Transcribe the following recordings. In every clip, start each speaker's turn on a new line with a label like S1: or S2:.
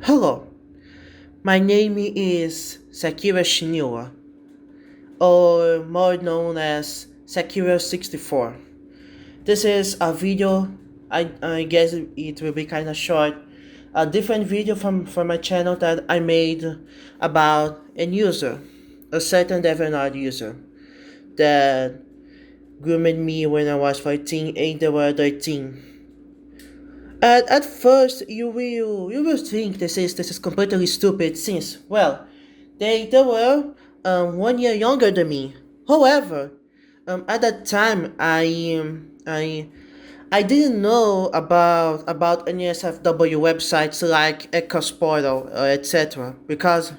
S1: Hello, my name is Sakira Shinila, or more known as Sakira64. This is a video, I guess it will be kinda short, a different video from my channel that I made about a user, a certain DeviantArt user, that groomed me when I was 14 and they were 13. At first, you will think this is completely stupid since they were 1 year younger than me. However, at that time I didn't know about any SFW websites like Ecosportal, etc. Because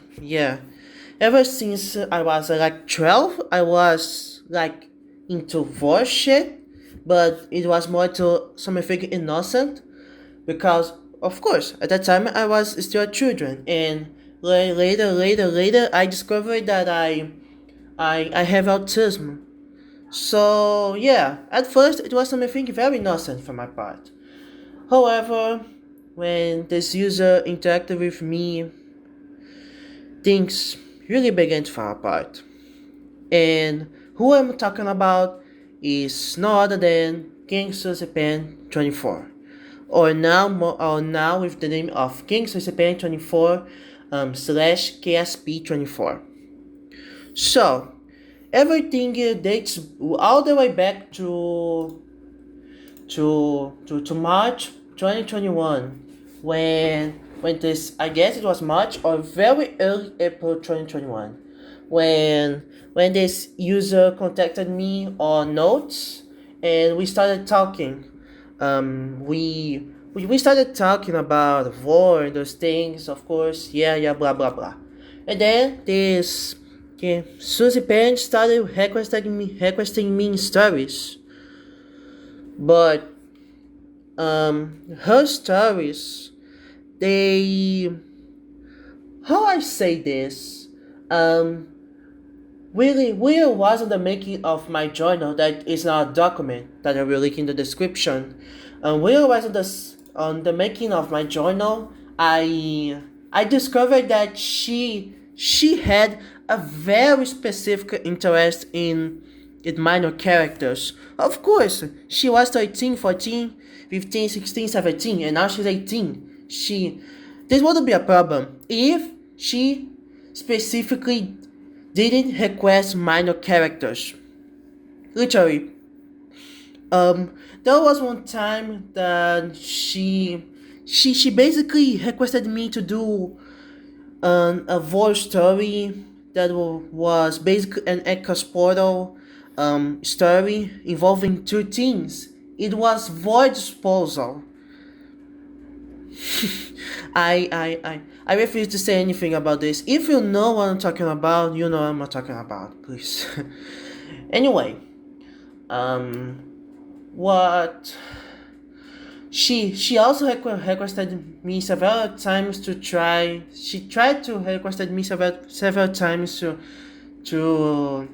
S1: ever since I was like 12, I was like into voice shit, but it was more to something innocent because of course at that time I was still a children, and later I discovered that I have autism. So yeah, at first it was something very innocent from my part. However, when this user interacted with me, things really began to fall apart. And who I'm talking about is no other than KingSusiePen24, or now with the name of KingSusiePen24 slash KSP24. So everything dates all the way back to March 2021, when this, I guess it was March or very early April 2021, when this user contacted me on notes, and we started talking. We started talking about war and those things, of course. Yeah, blah blah blah. And then this Susie Pen started requesting me in stories. But her stories, they, how I say this, really wasn't the making of my journal. That is not a document that I will link in the description. Really wasn't on the making of my journal. I discovered that she had a very specific interest in minor characters. Of course, she was 13, 14, 15, 16, 17, and now she's 18. This wouldn't be a problem if she specifically didn't request minor characters. Literally, there was one time that she basically requested me to do a voice story that was basically an Echoes Portal story involving two teens. It was void disposal. I refuse to say anything about this. If you know what I'm talking about, you know what I'm talking about, please. Anyway, what she also requested me several times to try. She tried to requested me several times to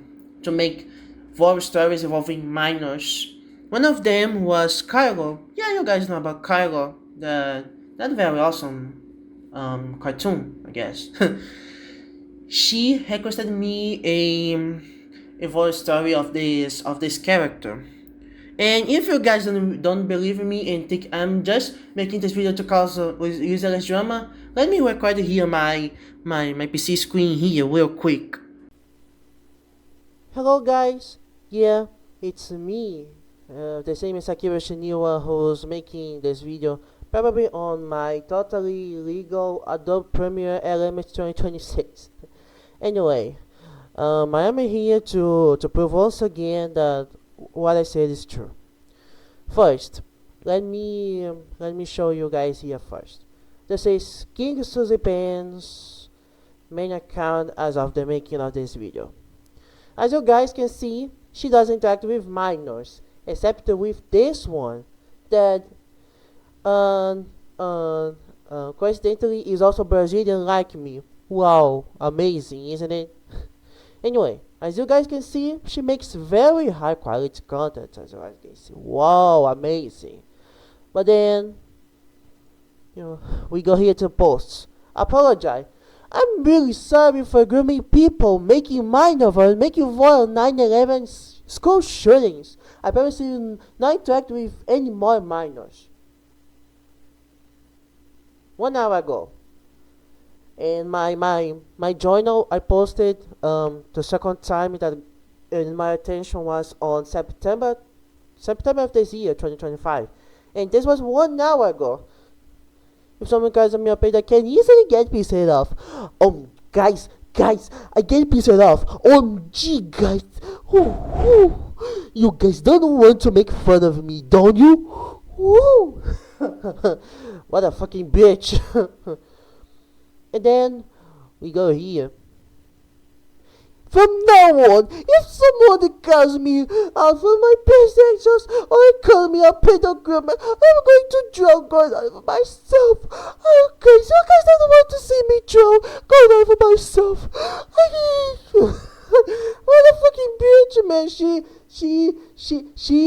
S1: make voice stories involving minors. One of them was Kylo. Yeah, you guys know about Kylo, that very awesome cartoon, I guess. She requested me a voice story of this character. And if you guys don't believe me and think I'm just making this video to cause useless drama, let me record here my PC screen here real quick. Hello guys, yeah, it's me, the same as Akira Shiniwa, who's making this video probably on my totally legal Adobe Premiere LMS 2026. Anyway, I am here to prove once again that what I said is true. First, let me show you guys here first. This is KingSusiePen's main account as of the making of this video. As you guys can see, she doesn't interact with minors, except with this one that coincidentally is also Brazilian like me. Wow, amazing, isn't it? Anyway, as you guys can see, she makes very high quality content, as you guys can see. Wow, amazing. But then, we go here to posts. apologize. I'm really sorry for grooming people, making minor violence, making violent 9/11 school shootings. I promise you not interact with any more minors. 1 hour ago. And my journal I posted the second time that my attention was on September of this year, 2025. And this was 1 hour ago. If someone guys on me page, I can easily get pissed off. Guys, I get pissed off. Gee, guys. You guys don't want to make fun of me, don't you? Woo! What a fucking bitch. And then we go here. From now on, if someone calls me out for my PlayStations or call me a pedogram, I'm going to draw God over myself. Okay, so you guys don't want to see me draw God over myself. What a fucking bitch, man. She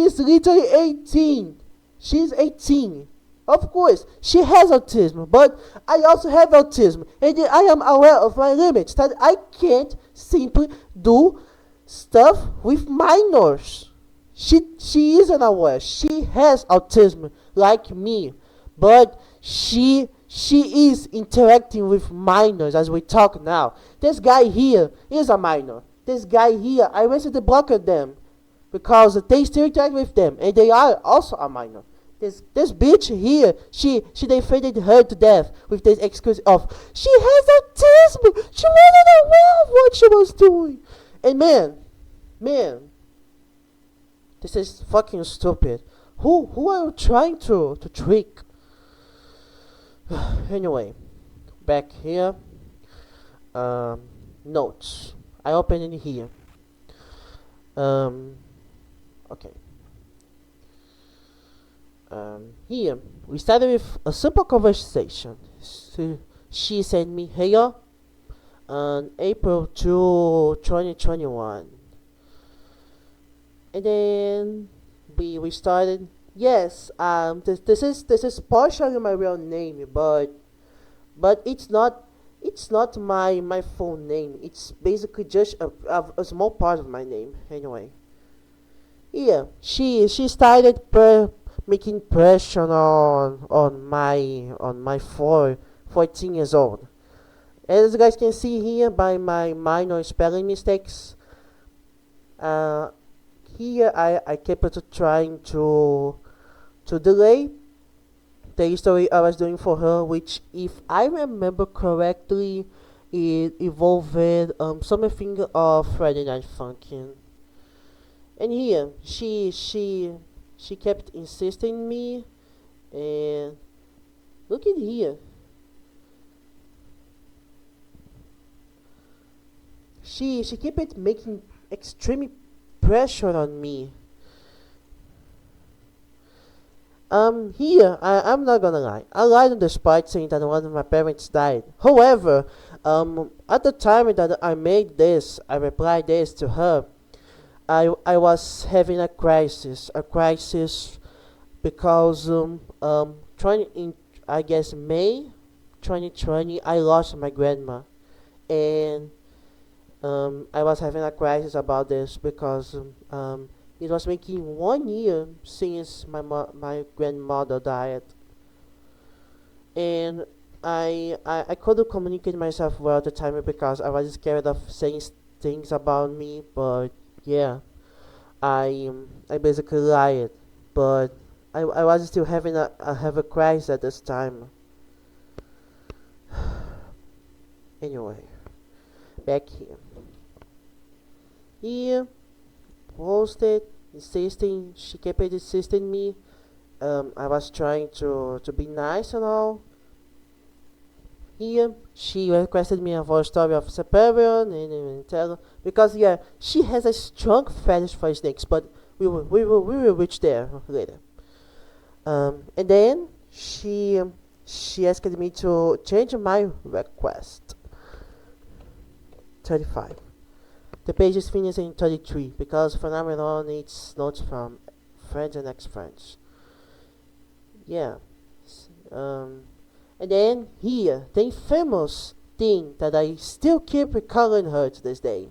S1: is literally 18. She's 18. Of course, she has autism, but I also have autism, and I am aware of my limits, that I can't simply do stuff with minors. She isn't aware. She has autism like me, but she is interacting with minors as we talk now. This guy here is a minor. This guy here, I recently blocked them because they still interact with them, and they are also a minor. This bitch here, she defended her to death with this excuse of she has autism. She wasn't aware of what she was doing. And man, this is fucking stupid. Who are you trying to trick? Anyway, back here. Notes. I open in here. Okay. Here, we started with a simple conversation. She sent me here on April 2, 2021. And then we started. Yes, this is partially my real name, but it's not my full name. It's basically just a small part of my name. Anyway, yeah, she started making pressure on my 14 years old. As you guys can see here by my minor spelling mistakes, here I kept trying to delay the story I was doing for her, which, if I remember correctly, it involved something of Friday Night Funkin'. And here she kept insisting me, and look at here. She kept making extreme pressure on me. Here, I'm not gonna lie. I lied on the spot saying that one of my parents died. However, at the time that I made this, I replied this to her. I was having a crisis because I guess May 2020 I lost my grandma, and I was having a crisis about this because it was making 1 year since my grandmother died, and I couldn't communicate myself well at the time because I was scared of saying things about me, but yeah, I basically lied, but I was still having a crisis at this time. Anyway, back here. Here, posted, insisting. She kept insisting me. I was trying to be nice and all. Here, she requested me a voice story of Superior and tell, because yeah, she has a strong fetish for snakes, but we will reach there later. And then she asked me to change my request. 35. The page is finished in 33 because from now on it's notes from friends and ex-friends. Yeah. And then here, the infamous thing that I still keep recalling her to this day.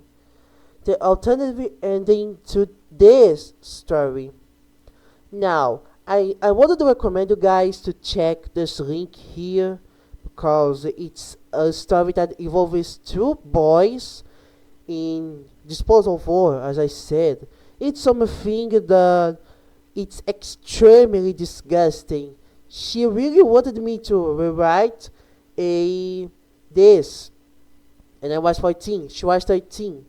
S1: The alternative ending to this story. Now, I wanted to recommend you guys to check this link here because it's a story that involves two boys in disposal of war, as I said. It's something that it's extremely disgusting. She really wanted me to rewrite a this, and I was 14. She was 13.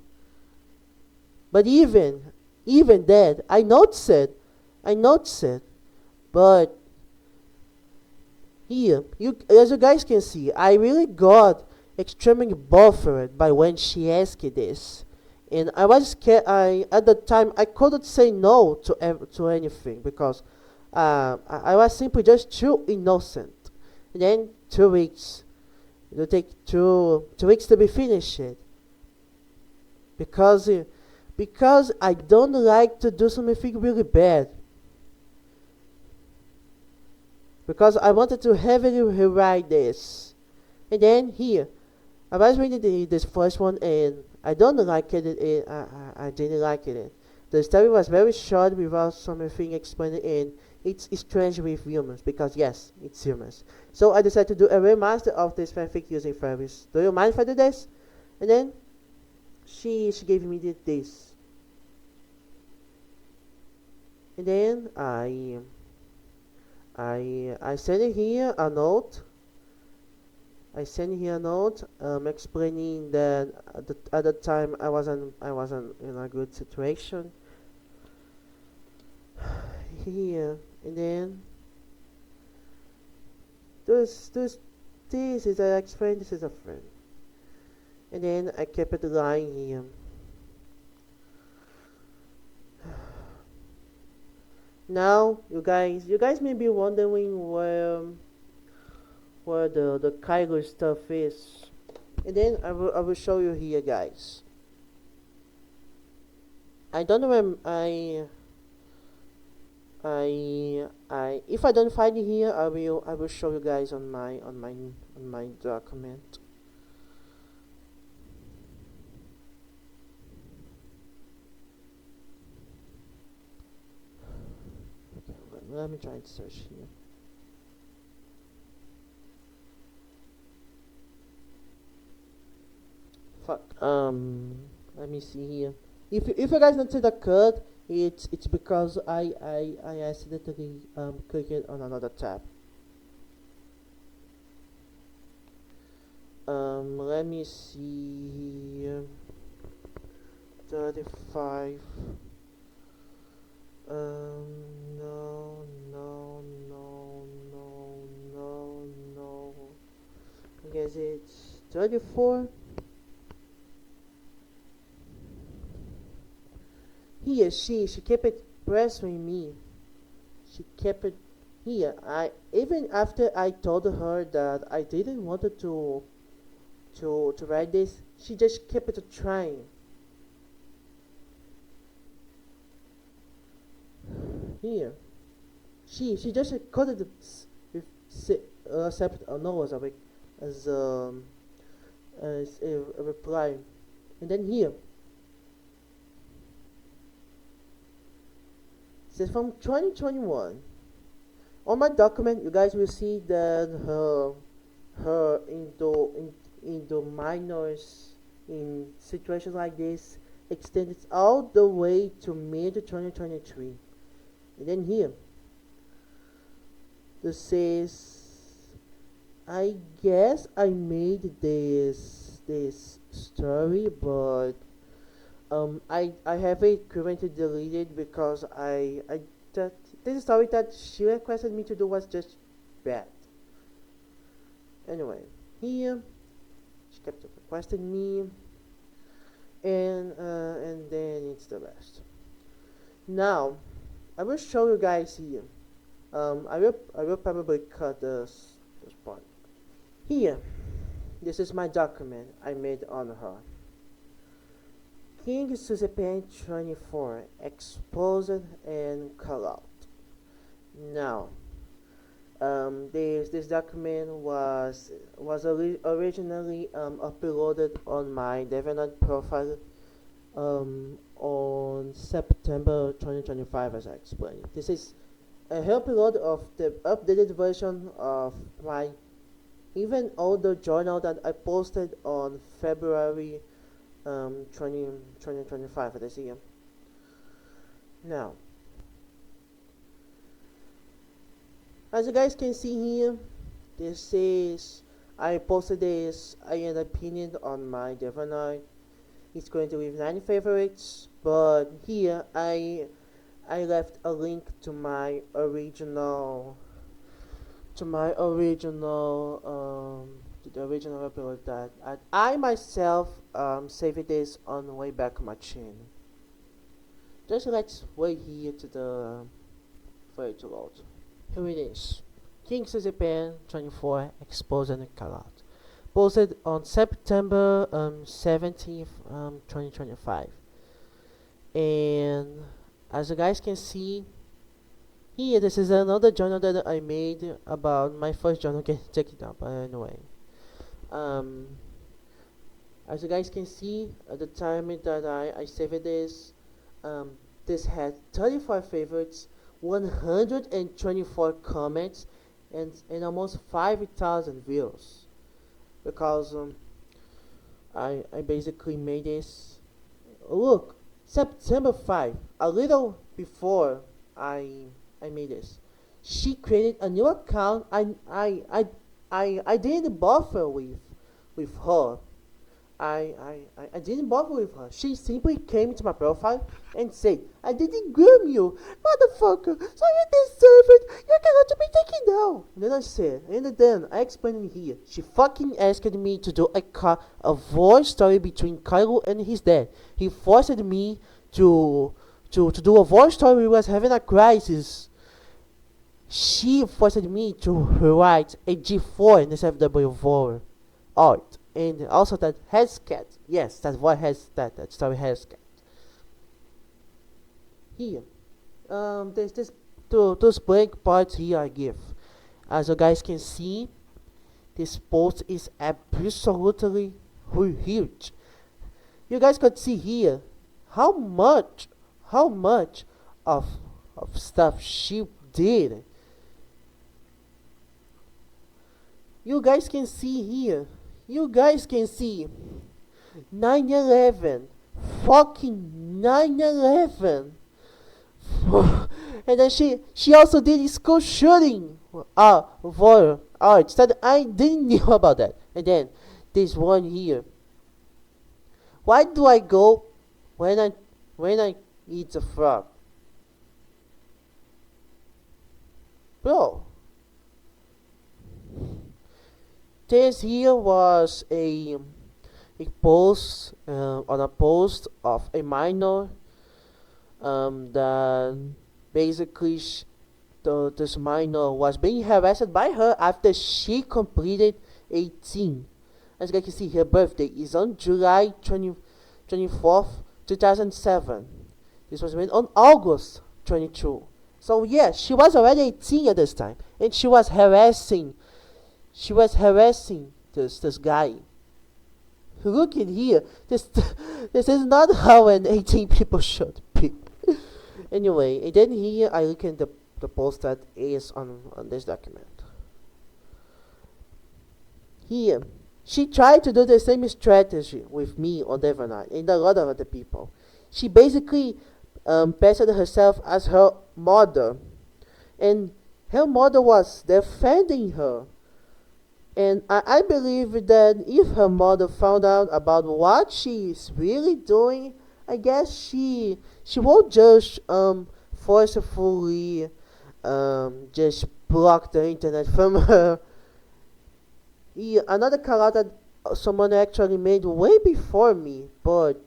S1: But even that, I noticed it. But here, as you guys can see, I really got extremely buffered by when she asked this, and I was scared. At the time I couldn't say no to anything because I was simply just too innocent. And then 2 weeks, it will take two weeks to be finished because because I don't like to do something really bad. Because I wanted to heavily rewrite this. And then here, I was reading this first one and I don't like it. I didn't like it. The story was very short without something explained, and it's strange with humans because yes, it's humans. So I decided to do a remaster of this fanfic using fairies. Do you mind if I do this? And then she gave me this. And then I sent here a note. Explaining that at the time I wasn't in a good situation. Here and then this is an ex-friend. This is a friend. And then I kept it lying here. Now, you guys may be wondering where the Kyler stuff is, and then I will show you here, guys. I don't know. I if I don't find it here, I will show you guys on my document. Let me try to search here. Fuck. Let me see here. If you guys don't see the code, it's because I accidentally clicked on another tab. Let me see here. 35. No. I guess it's 34. Here, she kept it pressing me. She kept it here. Even after I told her that I didn't want to write this, she just kept it trying. Here, she just coded with accept or no as a reply, and then here it says from 2021. On my document, you guys will see that her into minors in situations like this extended all the way to mid 2023. And then here, this says, I guess I made this story, but I have it currently deleted because this story that she requested me to do was just bad. Anyway, here she kept requesting me, and then it's the best. Now I will show you guys here. I will probably cut this part. Here, this is my document I made on her. KingSusiePen24 exposed and call out. Now, This document was originally uploaded on my DevNode profile on September 2025, as I explained. This is a upload of the updated version of my even older journal that I posted on February 2025 this year. Now, as you guys can see here, this is I posted this an opinion on my DevNode. It's going to leave 9 favorites, but here I left a link to my original the original upload that I myself saved this on Wayback Machine. Just let's wait here for it to load. Here it is. KingSusiePen24 exposed and callout. Posted on September 17th, 2025. And as you guys can see, here this is another journal that I made about my first journal. Okay, check it out. But anyway, as you guys can see, at the time that I saved this, this had 35 favorites, 124 comments, and almost 5,000 views. Because I basically made this. Look, September 5, a little before I made this. She created a new account. I didn't bother with her. I didn't bother with her. She simply came to my profile and said, "I didn't groom you, motherfucker, so you deserve it. You're going to be taken down." And then I said, and then I explained it here. She fucking asked me to do a voice story between Kylo and his dad. He forced me to do a voice story. We was having a crisis. She forced me to write a G4 in the FW4 art. And also that Hescat. Yes, that voice has that story Hescat. Here. There's those blank parts here I give. As you guys can see, this post is absolutely huge. You guys could see here how much of stuff she did. You guys can see here. You guys can see 9/11, fucking 9/11. And then she also did school shooting for arts that I didn't know about that. And then this one here. Why do I go when I eat a frog? Bro. This here was a post on a post of a minor that basically this minor was being harassed by her after she completed 18. As you can see, her birthday is on July 24th, 2007. This was made on August 22. So yeah, she was already 18 at this time, and she was harassing this guy. Look in here. This is not how an 18 people should be. Anyway, and then here I look at the post that is on this document. Here, she tried to do the same strategy with me on DevNode and a lot of other people. She basically passed herself as her mother, and her mother was defending her. And I believe that if her mother found out about what she is really doing, I guess she won't just forcefully just block the internet from her. Yeah, another call that someone actually made way before me, but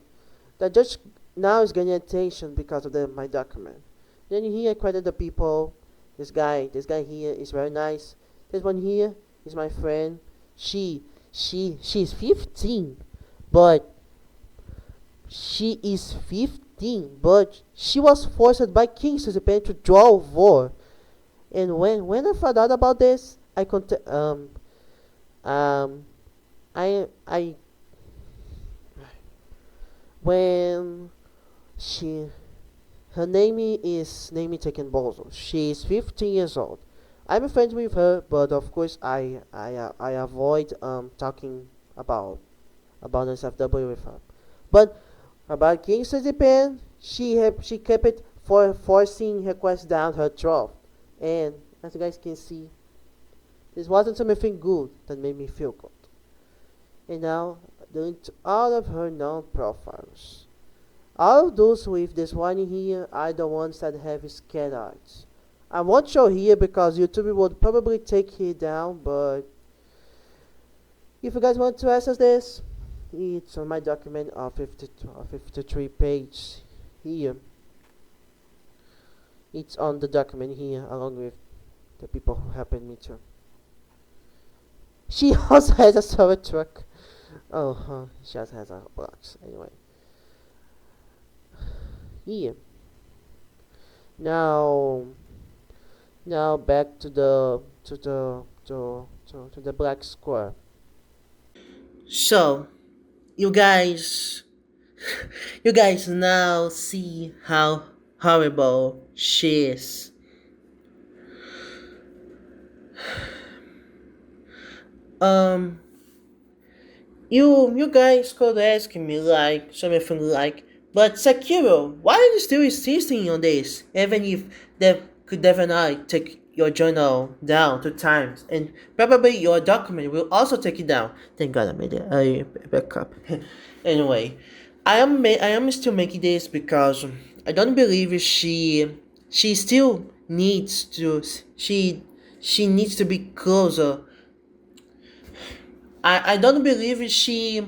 S1: that just now is getting attention because of my document. Then here I credit the people. This guy here is very nice. This one here is my friend. She's 15, but she was forced by KingSusiePen to draw war. And when I found out about this, um I when she her name is Taken Bozo. She's 15 years old. I'm friends with her, but of course I avoid talking about SFW with her. But about KingSusiePen, she kept it for forcing requests down her throat. And as you guys can see, this wasn't something good that made me feel good. And now, delete all of her known profiles. All of those with this warning here are the ones that have scared eyes. I won't show here because YouTube would probably take it down, but if you guys want to access this, it's on my document of 53 page here. It's on the document here along with the people who helped me to. She also has a server truck. Oh, she also has a box. Anyway, here. Now, now back to the black square. So, you guys, you guys now see how horrible she is. Um, you guys could ask me like something like, but Sakiro, why are you still insisting on this? Even if they could definitely take your journal down 2 times, and probably your document will also take it down. Thank God I made it a backup. Anyway, I am still making this because I don't believe she still needs to she needs to be closer. I don't believe she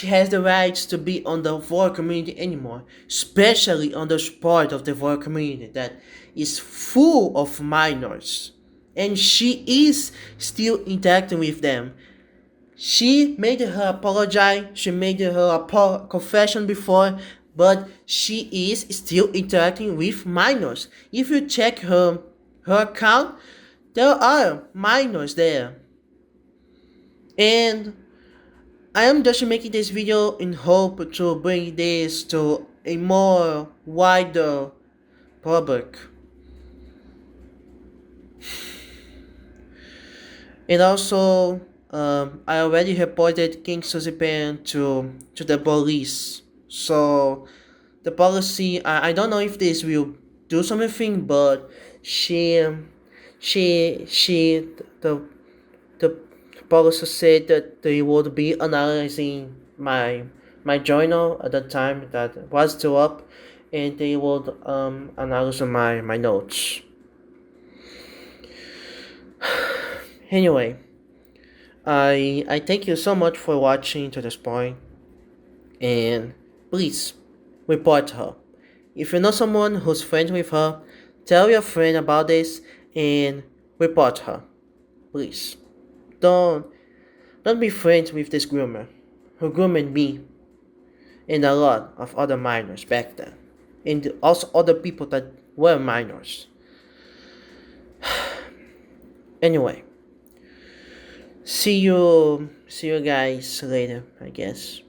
S1: has the rights to be on the war community anymore, especially on the part of the war community that is full of minors. And she is still interacting with them. She made her apologize, she made her confession before, but she is still interacting with minors. If you check her account, there are minors there. And I am just making this video in hope to bring this to a more wider public. And also, I already reported King Susiepen to the police. So the policy, I don't know if this will do something, but she she the policy said that they would be analyzing my journal at the time that was still up, and they would analyze my notes. Anyway, I thank you so much for watching to this point, and please report her. If you know someone who's friends with her, tell your friend about this and report her. Please. Don't don't be friends with this groomer who groomed me and a lot of other minors back then. And also other people that were minors. Anyway, see you guys later, I guess.